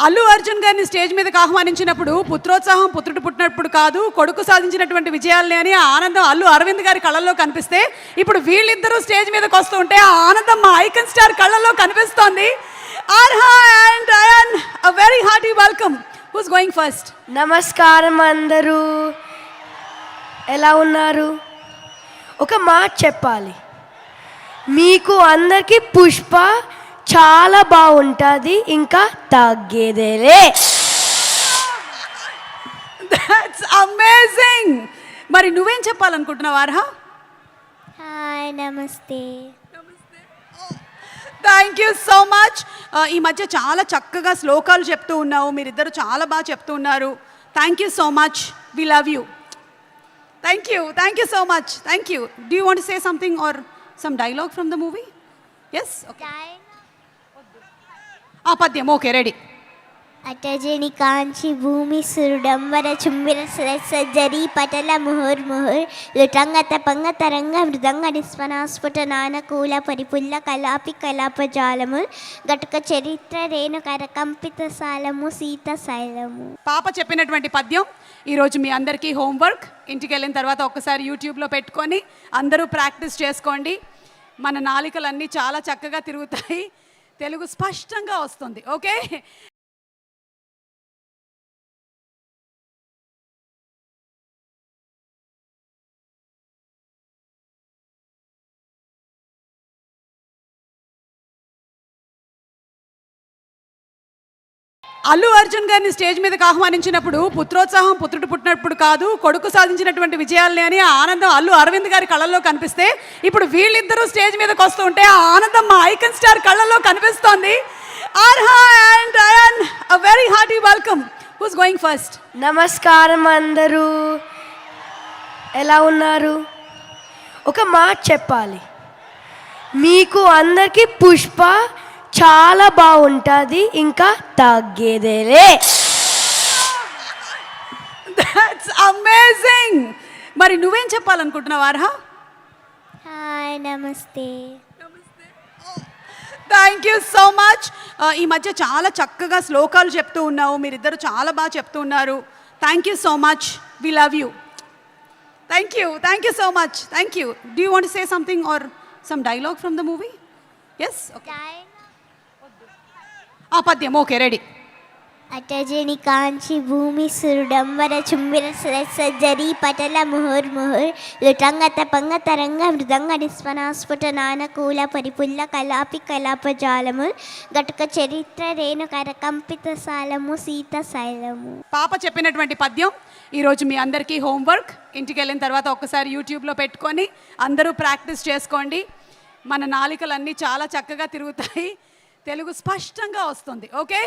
అల్లు అర్జున్ గారిని స్టేజ్ మీదకి ఆహ్వానించినప్పుడు పుత్రోత్సాహం పుత్రుడు పుట్టినప్పుడు కాదు, కొడుకు సాధించినటువంటి విజయాల్ని అని ఆనందం అల్లు అరవింద్ గారి కళ్ళల్లో కనిపిస్తే, ఇప్పుడు వీళ్ళిద్దరూ స్టేజ్ మీదకి వస్తూ ఉంటే ఆ ఆనందం మా ఐకన్ స్టార్ కళ్ళల్లో కనిపిస్తోంది. Arha and Ayaan, a very hearty welcome. Who's going first? నమస్కారం అందరూ, ఎలా ఉన్నారు? ఒక మాట చెప్పాలి, మీకు అందరికీ పుష్ప చాలా బాగుంటుంది, ఇంకా తగ్గేదేలే. That's amazing. మరి నువ్వేం చెప్పాలనుకుంటున్నావు ఆర్హా? హాయ్, నమస్తే. Thank you so much. ఈ మధ్య చాలా చక్కగా శ్లోకాలు చెప్తూ ఉన్నావు, మీరిద్దరు చాలా బాగా చెప్తూ ఉన్నారు. Thank you so much, we love you. Thank you so much. Thank you. Do you want to say something or some dialogue from the movie? Yes, okay. ఆ పద్యం ఓకే, రెడీ. అటజని కాంచి భూమి సురుడంబర చుంబిర సజ్జరి పటల ముహుర్ముహుర్ లుటంగత పంగ తరంగ మృదంగ నిస్వనాస్ఫుట నానకూల పరిపుల్ల కలాపి కలాపజాలము గటుక చరిత్ర రేణు కరకంపిత సాలము సీత శైలము. పాప చెప్పినటువంటి పద్యం ఈరోజు మీ అందరికీ హోంవర్క్. ఇంటికి వెళ్ళిన తర్వాత ఒక్కసారి యూట్యూబ్లో పెట్టుకొని అందరూ ప్రాక్టీస్ చేసుకోండి. మన నాలికలన్నీ చాలా చక్కగా తిరుగుతాయి, తెలుగు స్పష్టంగా వస్తుంది. ఓకే. అల్లు అర్జున్ గారిని స్టేజ్ మీదకి ఆహ్వానించినప్పుడు పుత్రోత్సాహం పుత్రుడు పుట్టినప్పుడు కాదు, కొడుకు సాధించినటువంటి విజయాల్ని అని ఆనందం అల్లు అరవింద్ గారి కళ్ళల్లో కనిపిస్తే, ఇప్పుడు వీళ్ళిద్దరూ స్టేజ్ మీదకి వస్తూ ఉంటే ఆ ఆనందం మా ఐకన్ స్టార్ కళ్ళల్లో కనిపిస్తోంది. Arha and Ayaan, a very hearty welcome. Who's going first? నమస్కారం అందరూ, ఎలా ఉన్నారు? ఒక మాట చెప్పాలి, మీకు అందరికీ పుష్ప చాలా బాగుంటుంది, ఇంకా తగ్గేదేలే. That's amazing. మరి నువ్వేం చెప్పాలనుకుంటున్నావు ఆర్హా? హాయ్, నమస్తే. Thank you so much. ఈ మధ్య చాలా చక్కగా శ్లోకాలు చెప్తూ ఉన్నావు, మీరిద్దరు చాలా బాగా చెప్తూ ఉన్నారు. Thank you so much, we love you. Thank you so much. Thank you. Do you want to say something or some dialogue from the movie? Yes, okay. ఆ పద్యం ఓకే, రెడీ. అటజని కాంచి భూమి సురుడంబర చుంబిర సజ్జరి పటల ముహుర్ముహుర్ లుటంగత పంగ తరంగ మృదంగ నిస్వనాస్ఫుట నానకూల పరిపుల్ల కలాపి కలాపజాలము గటుక చరిత్ర రేణు కరకంపిత సాలము సీత శైలము. పాప చెప్పినటువంటి పద్యం ఈరోజు మీ అందరికీ హోంవర్క్. ఇంటికి వెళ్ళిన తర్వాత ఒక్కసారి యూట్యూబ్లో పెట్టుకొని అందరూ ప్రాక్టీస్ చేసుకోండి. మన నాలికలన్నీ చాలా చక్కగా తిరుగుతాయి, తెలుగు స్పష్టంగా వస్తుంది. ఓకే.